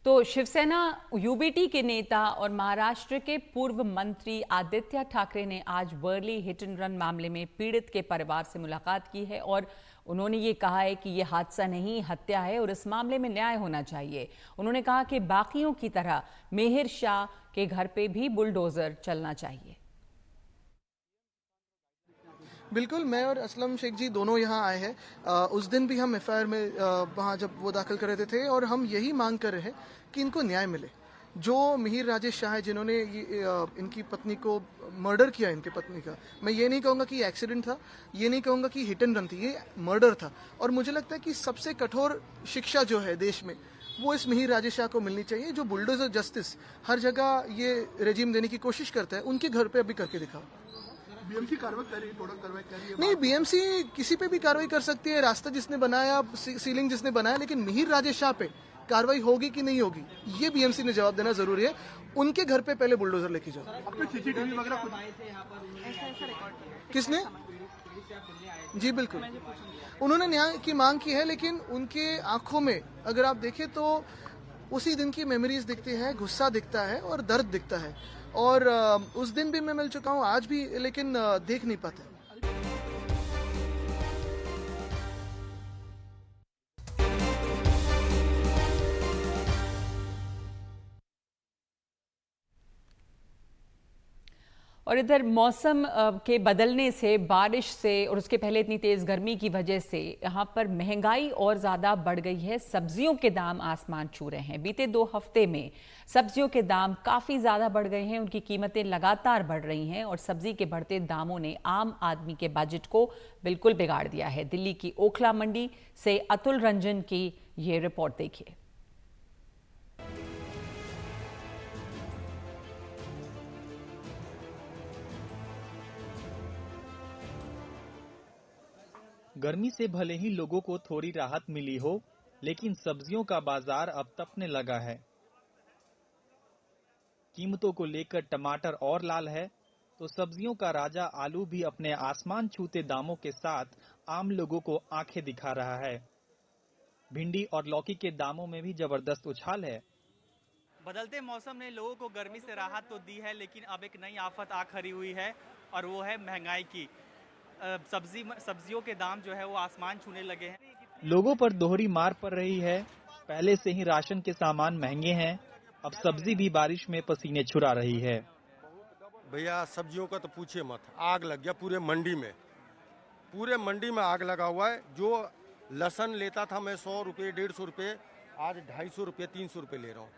तो शिवसेना यूबीटी के नेता और महाराष्ट्र के पूर्व मंत्री आदित्य ठाकरे ने आज वर्ली हिट एंड रन मामले में पीड़ित के परिवार से मुलाकात की है और उन्होंने ये कहा है कि ये हादसा नहीं, हत्या है और इस मामले में न्याय होना चाहिए। उन्होंने कहा कि बाकियों की तरह मिहिर शाह के घर पे भी बुलडोजर चलना चाहिए। बिल्कुल, मैं और असलम शेख जी दोनों यहाँ आए हैं। उस दिन भी हम एफआईआर में वहाँ जब वो दाखिल कर रहे थे और हम यही मांग कर रहे हैं कि इनको न्याय मिले। जो मिहिर राजेश शाह है जिन्होंने इनकी पत्नी को मर्डर किया, इनकी पत्नी का, मैं ये नहीं कहूँगा कि एक्सीडेंट था, ये नहीं कहूँगा कि हिट एंड रन थी, ये मर्डर था। और मुझे लगता है कि सबसे कठोर शिक्षा जो है देश में वो इस मिहिर राजेश शाह को मिलनी चाहिए। जो बुलडोजर जस्टिस हर जगह ये रेजिम देने की कोशिश करता है, उनके घर पे अभी करके दिखाओ। बीएमसी कार्रवाई कर रही है, टोटल कार्रवाई कर रही है। नहीं, बीएमसी किसी पे भी कार्रवाई कर सकती है, रास्ता जिसने बनाया, सीलिंग जिसने बनाया, लेकिन मिहिर राजेश शाह पे कार्रवाई होगी कि नहीं होगी ये बीएमसी ने जवाब देना जरूरी है। उनके घर पे पहले बुलडोजर लेके जाओ। अपने सीसीटीवी वगैरह कुछ किसने? जी बिल्कुल, उन्होंने न्याय की मांग की है, लेकिन उनके आंखों में अगर आप देखें तो उसी दिन की मेमोरीज दिखती है, गुस्सा दिखता है और दर्द दिखता है। और उस दिन भी मैं मिल चुका हूँ, आज भी, लेकिन देख नहीं पाते। और इधर मौसम के बदलने से, बारिश से और उसके पहले इतनी तेज़ गर्मी की वजह से यहाँ पर महंगाई और ज़्यादा बढ़ गई है। सब्जियों के दाम आसमान छू रहे हैं। बीते 2 हफ्ते में सब्जियों के दाम काफ़ी ज़्यादा बढ़ गए हैं, उनकी कीमतें लगातार बढ़ रही हैं और सब्जी के बढ़ते दामों ने आम आदमी के बजट को बिल्कुल बिगाड़ दिया है। दिल्ली की ओखला मंडी से अतुल रंजन की ये रिपोर्ट देखिए। गर्मी से भले ही लोगों को थोड़ी राहत मिली हो, लेकिन सब्जियों का बाजार अब तपने लगा है। कीमतों को लेकर टमाटर और लाल है, तो सब्जियों का राजा आलू भी अपने आसमान छूते दामों के साथ आम लोगों को आंखें दिखा रहा है। भिंडी और लौकी के दामों में भी जबरदस्त उछाल है। बदलते मौसम ने लोगों को गर्मी से राहत तो दी है, लेकिन अब एक नई आफत आ खड़ी हुई है और वो है महंगाई की। सब्जियों के दाम जो है वो आसमान छूने लगे हैं। लोगों पर दोहरी मार पड़ रही है। पहले से ही राशन के सामान महंगे हैं, अब सब्जी भी बारिश में पसीने छुड़ा रही है। भैया सब्जियों का तो पूछिए मत, आग लग गया पूरे मंडी में। पूरे मंडी में आग लगा हुआ है। जो लहसुन लेता था मैं 100 रुपये 150 रुपये, आज 250 रुपये 300 रुपये ले रहा हूँ।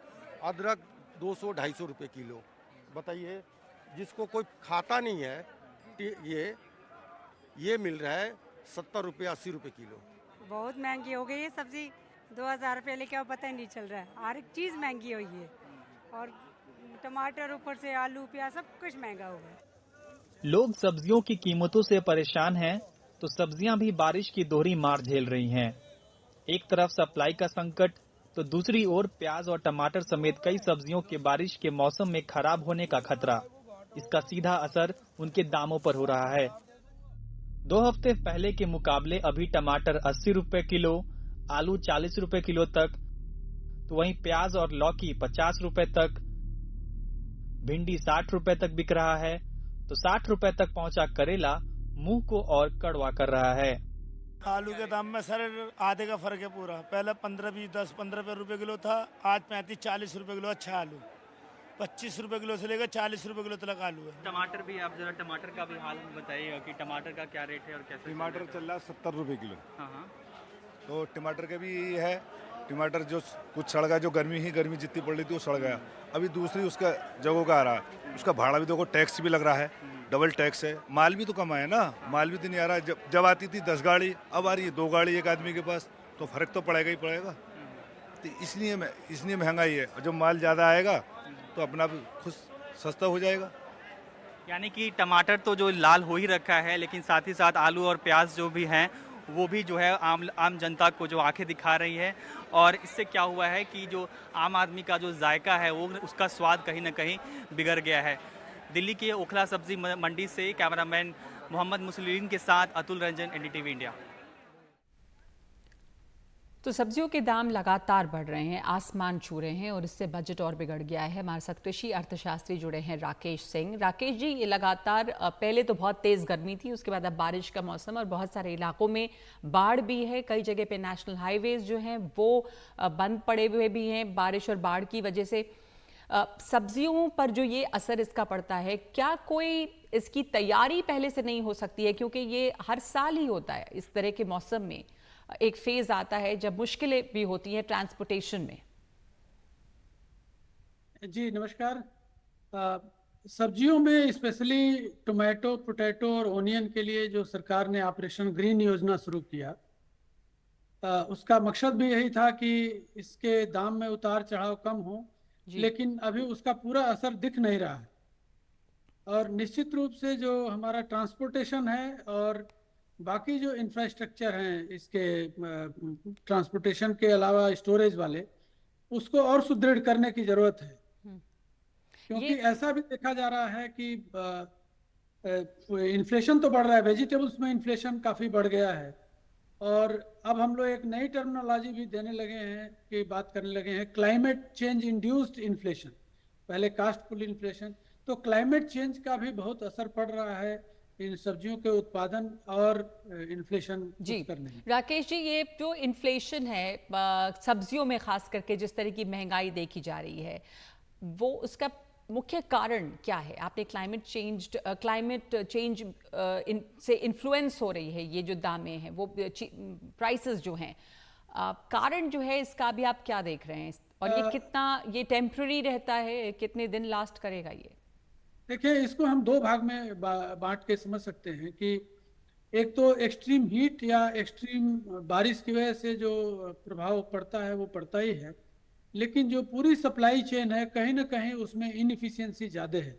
अदरक 200-250 रुपये किलो। बताइए, जिसको कोई खाता नहीं है ये मिल रहा है 70 रुपये 80 रुपये किलो। बहुत महंगी हो गई है सब्जी। 2000 रुपये लेके अब पता ही नहीं चल रहा है, हर एक चीज़ महंगी हुई है और टमाटर ऊपर से आलू प्याज सब कुछ महंगा हो गया। लोग सब्जियों की कीमतों से परेशान हैं, तो सब्जियां भी बारिश की दोहरी मार झेल रही हैं। एक तरफ सप्लाई का संकट, तो दूसरी ओर प्याज और टमाटर समेत कई सब्जियों के बारिश के मौसम में खराब होने का खतरा। इसका सीधा असर उनके दामों पर हो रहा है। 2 हफ्ते पहले के मुकाबले अभी टमाटर 80 रुपए किलो, आलू 40 रुपए किलो तक, तो वहीं प्याज और लौकी 50 रुपए तक, भिंडी 60 रुपए तक बिक रहा है, तो 60 रुपए तक पहुंचा करेला मुंह को और कड़वा कर रहा है। आलू के दाम में सर आधे का फर्क है पूरा। पहले 15-20, 10-15 रुपए किलो था, आज 35-40 रुपए किलो अच्छा आलू। 25 रुपए किलो से लेकर 40 रुपए किलो तक आलू है। टमाटर भी, आप जरा टमाटर का भी हाल बताइएगा कि टमाटर का क्या रेट है और कैसे? टमाटर चल रहा है 70 रुपए किलो। हाँ। तो टमाटर का भी है। टमाटर जो कुछ सड़ गया, जो गर्मी जितनी पड़ रही थी वो सड़ गया। अभी दूसरी उसका जगह का आ रहा है, उसका भाड़ा भी देखो, टैक्स भी लग रहा है, डबल टैक्स है। माल भी तो कम आया ना, माल भी तो नहीं आ रहा है। जब आती थी 10 गाड़ी, अब आ रही है 2 गाड़ी एक आदमी के पास, तो फर्क तो पड़ेगा ही पड़ेगा। तो इसलिए महंगाई है। जब माल ज़्यादा आएगा तो अपना भी खुद सस्ता हो जाएगा। यानी कि टमाटर तो जो लाल हो ही रखा है, लेकिन साथ ही साथ आलू और प्याज जो भी हैं वो भी जो है आम जनता को जो आंखें दिखा रही है। और इससे क्या हुआ है कि जो आम आदमी का जो जायका है वो उसका स्वाद कहीं ना कहीं बिगड़ गया है। दिल्ली के ओखला सब्जी मंडी से कैमरामैन मोहम्मद मुसलिन के साथ अतुल रंजन, एनडीटीवी इंडिया। तो सब्जियों के दाम लगातार बढ़ रहे हैं, आसमान छू रहे हैं और इससे बजट और बिगड़ गया है। हमारे साथ कृषि अर्थशास्त्री जुड़े हैं राकेश सिंह। राकेश जी, ये लगातार पहले तो बहुत तेज़ गर्मी थी, उसके बाद अब बारिश का मौसम और बहुत सारे इलाकों में बाढ़ भी है। कई जगह पे नेशनल हाईवेज जो हैं वो बंद पड़े हुए भी हैं बारिश और बाढ़ की वजह से। सब्जियों पर जो ये असर इसका पड़ता है, क्या कोई इसकी तैयारी पहले से नहीं हो सकती है? क्योंकि ये हर साल ही होता है इस तरह के मौसम में, एक फेज आता है जब मुश्किलें भी होती हैं ट्रांसपोर्टेशन में। जी नमस्कार। सब्जियों में स्पेशली टोमेटो, पोटैटो और ओनियन के लिए जो सरकार ने ऑपरेशन ग्रीन योजना शुरू किया, उसका मकसद भी यही था कि इसके दाम में उतार चढ़ाव कम हो, लेकिन अभी उसका पूरा असर दिख नहीं रहा है। और निश्चित रूप से जो हमारा ट्रांसपोर्टेशन है और बाकी जो इंफ्रास्ट्रक्चर हैं इसके ट्रांसपोर्टेशन के अलावा स्टोरेज वाले, उसको और सुदृढ़ करने की जरूरत है। क्योंकि ऐसा भी देखा जा रहा है कि इन्फ्लेशन तो बढ़ रहा है, वेजिटेबल्स में इन्फ्लेशन काफ़ी बढ़ गया है। और अब हम लोग एक नई टर्मिनोलॉजी भी देने लगे हैं कि बात करने लगे हैं क्लाइमेट चेंज इंड्यूस्ड इन्फ्लेशन, पहले कास्ट पुल इन्फ्लेशन। तो क्लाइमेट चेंज का भी बहुत असर पड़ रहा है इन सब्जियों के उत्पादन और इन्फ्लेशन करने में। राकेश जी, ये जो इन्फ्लेशन है सब्जियों में खास करके जिस तरह की महंगाई देखी जा रही है, वो उसका मुख्य कारण क्या है? आपने क्लाइमेट चेंज से इन्फ्लुएंस हो रही है ये जो दामें हैं, वो प्राइसेस जो हैं, कारण जो है इसका भी आप क्या देख रहे हैं? और ये कितना ये टेम्पररी रहता है, कितने दिन लास्ट करेगा ये? देखिए, इसको हम दो भाग में बांट के समझ सकते हैं कि एक तो एक्सट्रीम हीट या एक्सट्रीम बारिश की वजह से जो प्रभाव पड़ता है वो पड़ता ही है, लेकिन जो पूरी सप्लाई चेन है कहीं ना कहीं उसमें इनएफिशिएंसी ज़्यादा है।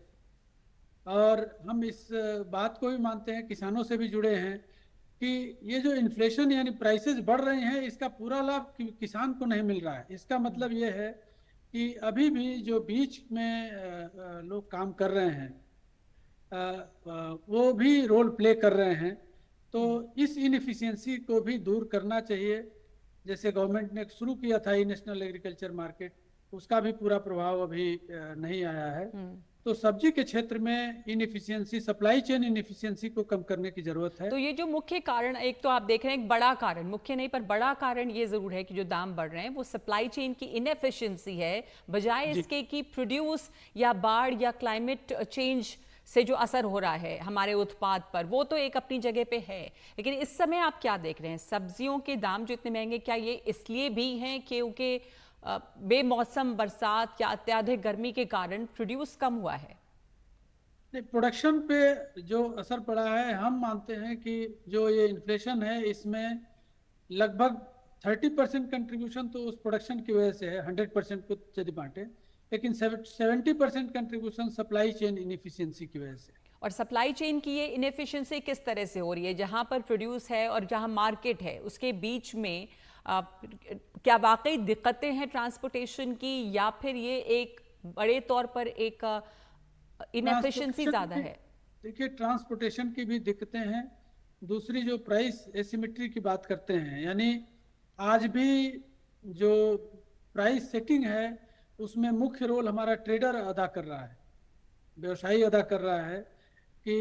और हम इस बात को भी मानते हैं, किसानों से भी जुड़े हैं, कि ये जो इन्फ्लेशन यानी प्राइसेस बढ़ रहे हैं, इसका पूरा लाभ किसान को नहीं मिल रहा है। इसका मतलब ये है कि अभी भी जो बीच में लोग काम कर रहे हैं वो भी रोल प्ले कर रहे हैं। तो इस इनएफिशिएंसी को भी दूर करना चाहिए। जैसे गवर्नमेंट ने शुरू किया था ये नेशनल एग्रीकल्चर मार्केट, उसका भी पूरा प्रभाव अभी नहीं आया है। तो सब्जी के क्षेत्र में इनएफिशिएंसी, सप्लाई चेन इनएफिशिएंसी को कम करने की जरूरत है। तो ये जो मुख्य कारण, एक तो आप देख रहे हैं एक बड़ा कारण, मुख्य नहीं पर बड़ा कारण ये जरूर है कि जो दाम बढ़ रहे हैं वो सप्लाई चेन की इनएफिशिएंसी है, बजाय इसके कि प्रोड्यूस या बाढ़ या क्लाइमेट चेंज से जो असर हो रहा है हमारे उत्पाद पर, वो तो एक अपनी जगह पे है। लेकिन इस समय आप क्या देख रहे हैं? सब्जियों के दाम जो इतने महंगे, क्या ये इसलिए भी हैं क्योंकि बेमौसम बरसात या अत्यधिक गर्मी के कारण प्रोड्यूस कम हुआ है? नहीं, प्रोडक्शन पे जो असर पड़ा है, हम मानते हैं कि जो ये इन्फ्लेशन है इसमें लगभग 30% कंट्रीब्यूशन तो उस प्रोडक्शन की वजह से है, 100% को यदि बांटे, लेकिन 70% कंट्रीब्यूशन सप्लाई चेन इनएफिशिएंसी की वजह से। और सप्लाई चेन की ये इनएफिशिएंसी किस तरह से हो रही है? जहां पर प्रोड्यूस है और जहां मार्केट है, उसके बीच में क्या वाकई दिक्कतें हैं ट्रांसपोर्टेशन की, या फिर ये एक बड़े तौर पर एक इनएफिशिएंसी ज्यादा है? देखिए, ट्रांसपोर्टेशन की भी दिक्कतें हैं। दूसरी जो प्राइस एसिमेट्री की बात करते हैं, यानी आज भी जो प्राइस सेटिंग है उसमें मुख्य रोल हमारा ट्रेडर अदा कर रहा है, व्यवसायी अदा कर रहा है कि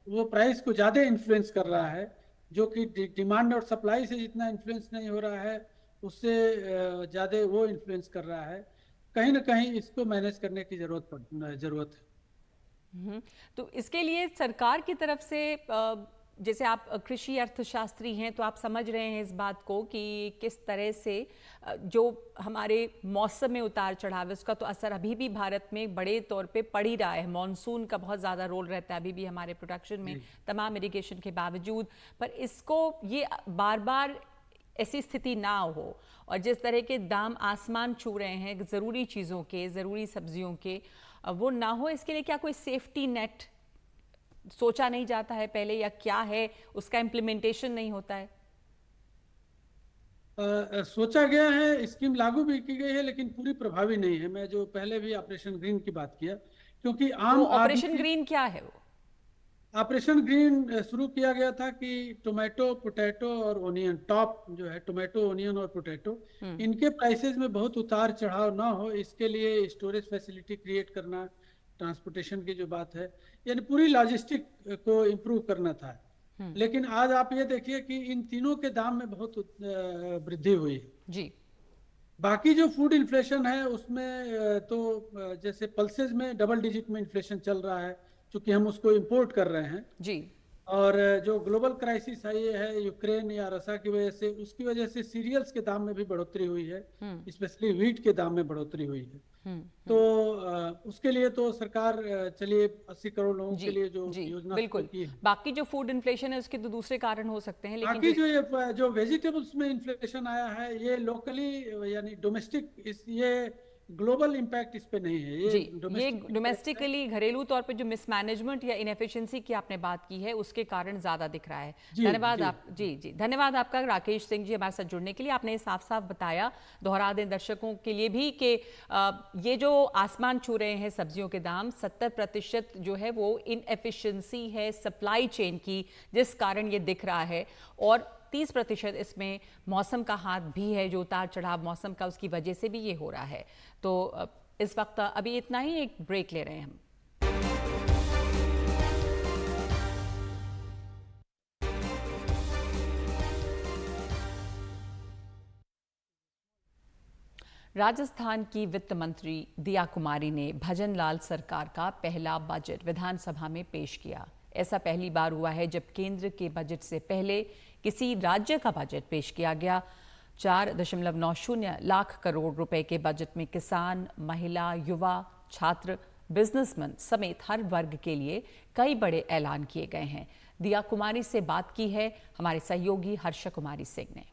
वो प्राइस को ज़्यादा इन्फ्लुएंस कर रहा है, जो कि डिमांड और सप्लाई से जितना इन्फ्लुएंस नहीं हो रहा है उससे ज़्यादा वो इन्फ्लुएंस कर रहा है। कहीं ना कहीं इसको मैनेज करने की ज़रूरत है। तो इसके लिए सरकार की तरफ से, जैसे आप कृषि अर्थशास्त्री हैं तो आप समझ रहे हैं इस बात को कि किस तरह से जो हमारे मौसम में उतार चढ़ाव है उसका तो असर अभी भी भारत में बड़े तौर पे पड़ ही रहा है। मॉनसून का बहुत ज़्यादा रोल रहता है अभी भी हमारे प्रोडक्शन में, तमाम इरिगेशन के बावजूद। पर इसको ये बार बार ऐसी स्थिति ना हो, और जिस तरह के दाम आसमान छू रहे हैं ज़रूरी चीज़ों के, ज़रूरी सब्जियों के, वो ना हो, इसके लिए क्या कोई सेफ्टी नेट सोचा नहीं जाता है पहले, या क्या है उसका इम्प्लीमेंटेशन नहीं होता है? सोचा गया है, स्कीम लागू भी की गई है, लेकिन पूरी प्रभावी नहीं है। मैं जो पहले भी ऑपरेशन ग्रीन की बात किया क्योंकि तो आम ऑपरेशन आदमी ग्रीन क्या है वो? ऑपरेशन ग्रीन शुरू किया गया था कि टोमेटो, पोटैटो और ओनियन, टॉप जो है टोमेटो, ओनियन और पोटैटो, इनके प्राइसेस में बहुत उतार चढ़ाव ना हो, इसके लिए स्टोरेज फैसिलिटी क्रिएट करना, ट्रांसपोर्टेशन की जो बात है, यानी पूरी लॉजिस्टिक को इम्प्रूव करना था। लेकिन आज आप ये देखिए कि इन तीनों के दाम में बहुत वृद्धि हुई है जी। बाकी जो फूड इन्फ्लेशन है उसमें तो जैसे पल्सेस में डबल डिजिट में इन्फ्लेशन चल रहा है, क्योंकि हम उसको इंपोर्ट कर रहे हैं जी। और जो ग्लोबल क्राइसिस है ये है यूक्रेन या रसिया की वजह से, उसकी वजह से सीरियल्स के दाम में भी बढ़ोतरी हुई है, स्पेशली व्हीट के दाम में बढ़ोतरी हुई है। तो उसके लिए तो सरकार चलिए 80 करोड़ लोगों के लिए जो योजना बिल्कुल की है। बाकी जो फूड इन्फ्लेशन है उसके तो दूसरे कारण हो सकते हैं, लेकिन बाकी जो वेजिटेबल्स में इन्फ्लेशन आया है ये लोकली यानी डोमेस्टिक, ये ग्लोबल इम्पैक्ट इस पे नहीं है, ये डोमेस्टिकली घरेलू तौर पे जो मिसमैनेजमेंट या इनएफिशिएंसी की आपने बात की है उसके कारण ज्यादा दिख रहा है। धन्यवाद आप जी धन्यवाद आपका राकेश सिंह जी हमारे साथ जुड़ने के लिए। आपने साफ साफ बताया, दोहरा दें दर्शकों के लिए भी कि ये जो आसमान छू रहे हैं सब्जियों के दाम, 70% जो है वो इनएफिशिएंसी है सप्लाई चेन की, जिस कारण ये दिख रहा है, और 30% इसमें मौसम का हाथ भी है, जो उतार चढ़ाव मौसम का उसकी वजह से भी ये हो रहा है। तो इस वक्त अभी इतना ही, एक ब्रेक ले रहे हैं हम। राजस्थान की वित्त मंत्री दिया कुमारी ने भजनलाल सरकार का पहला बजट विधानसभा में पेश किया। ऐसा पहली बार हुआ है जब केंद्र के बजट से पहले किसी राज्य का बजट पेश किया गया। 4.90 लाख करोड़ रुपए के बजट में किसान, महिला, युवा, छात्र, बिजनेसमैन समेत हर वर्ग के लिए कई बड़े ऐलान किए गए हैं। दिया कुमारी से बात की है हमारे सहयोगी हर्षा कुमारी सिंह ने।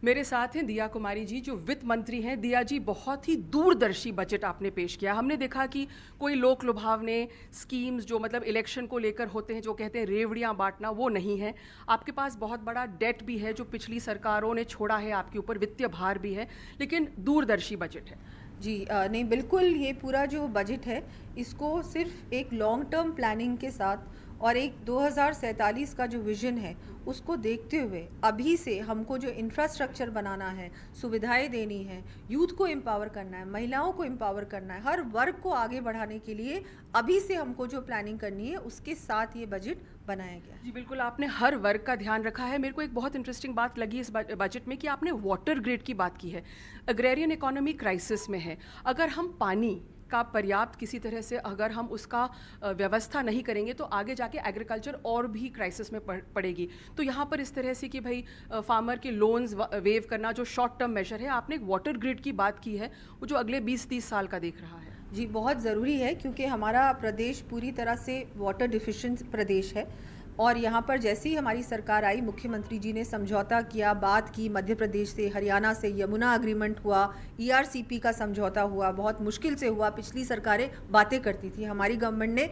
मेरे साथ हैं दिया कुमारी जी, जो वित्त मंत्री हैं। दिया जी, बहुत ही दूरदर्शी बजट आपने पेश किया। हमने देखा कि कोई लोक लुभावने स्कीम्स जो मतलब इलेक्शन को लेकर होते हैं, जो कहते हैं रेवड़ियां बांटना, वो नहीं है। आपके पास बहुत बड़ा डेट भी है जो पिछली सरकारों ने छोड़ा है, आपके ऊपर वित्तीय भार भी है, लेकिन दूरदर्शी बजट है। जी नहीं, बिल्कुल, ये पूरा जो बजट है इसको सिर्फ एक लॉन्ग टर्म प्लानिंग के साथ और एक 2047 का जो विजन है उसको देखते हुए अभी से हमको जो इंफ्रास्ट्रक्चर बनाना है, सुविधाएं देनी है, यूथ को एम्पावर करना है, महिलाओं को एम्पावर करना है, हर वर्ग को आगे बढ़ाने के लिए अभी से हमको जो प्लानिंग करनी है उसके साथ ये बजट बनाया गया। जी बिल्कुल, आपने हर वर्ग का ध्यान रखा है। मेरे को एक बहुत इंटरेस्टिंग बात लगी इस बजट में कि आपने वाटर ग्रिड की बात की है। एग्रेरियन इकोनॉमी क्राइसिस में है, अगर हम पानी का पर्याप्त किसी तरह से अगर हम उसका व्यवस्था नहीं करेंगे तो आगे जाके एग्रीकल्चर और भी क्राइसिस में पड़ेगी। तो यहाँ पर इस तरह से कि भाई फार्मर के लोन्स वेव करना जो शॉर्ट टर्म मेजर है, आपने एक वाटर ग्रिड की बात की है, वो जो अगले 20-30 साल का देख रहा है। जी बहुत ज़रूरी है, क्योंकि हमारा प्रदेश पूरी तरह से वाटर डिफिशिएंट प्रदेश है और यहाँ पर जैसे ही हमारी सरकार आई, मुख्यमंत्री जी ने समझौता किया, बात की मध्य प्रदेश से, हरियाणा से, यमुना अग्रीमेंट हुआ, ERCP का समझौता हुआ, बहुत मुश्किल से हुआ। पिछली सरकारें बातें करती थी, हमारी गवर्नमेंट ने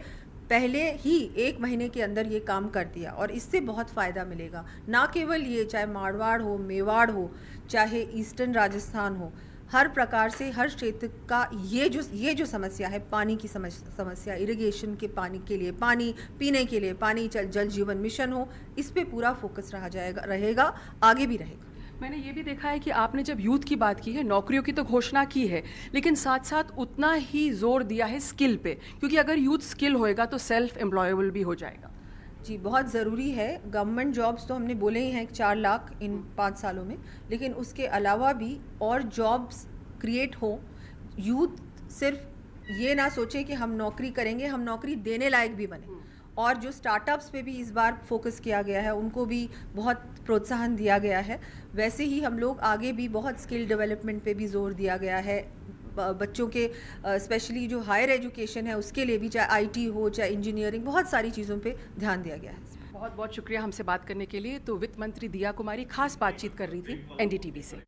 पहले ही 1 महीने के अंदर ये काम कर दिया और इससे बहुत फ़ायदा मिलेगा। ना केवल ये, चाहे मारवाड़ हो, मेवाड़ हो, चाहे ईस्टर्न राजस्थान हो, हर प्रकार से हर क्षेत्र का ये जो समस्या है, पानी की समस्या, इरिगेशन के पानी के लिए, पानी पीने के लिए पानी, जल जीवन मिशन हो, इस पे पूरा फोकस रहेगा, आगे भी रहेगा। मैंने ये भी देखा है कि आपने जब यूथ की बात की है, नौकरियों की तो घोषणा की है, लेकिन साथ साथ उतना ही जोर दिया है स्किल पे, क्योंकि अगर यूथ स्किल होएगा तो सेल्फ एम्प्लॉयबल भी हो जाएगा। जी बहुत ज़रूरी है। गवर्नमेंट जॉब्स तो हमने बोले ही हैं 4 लाख इन 5 सालों में, लेकिन उसके अलावा भी और जॉब्स क्रिएट हो। यूथ सिर्फ ये ना सोचे कि हम नौकरी करेंगे, हम नौकरी देने लायक भी बने। और जो स्टार्टअप्स पे भी इस बार फोकस किया गया है, उनको भी बहुत प्रोत्साहन दिया गया है। वैसे ही हम लोग आगे भी बहुत स्किल डेवलपमेंट पे भी जोर दिया गया है। बच्चों के स्पेशली जो हायर एजुकेशन है उसके लिए भी, चाहे IT हो, चाहे इंजीनियरिंग, बहुत सारी चीज़ों पे ध्यान दिया गया है। बहुत बहुत शुक्रिया हमसे बात करने के लिए। तो वित्त मंत्री दिया कुमारी खास बातचीत कर रही थी NDTV से।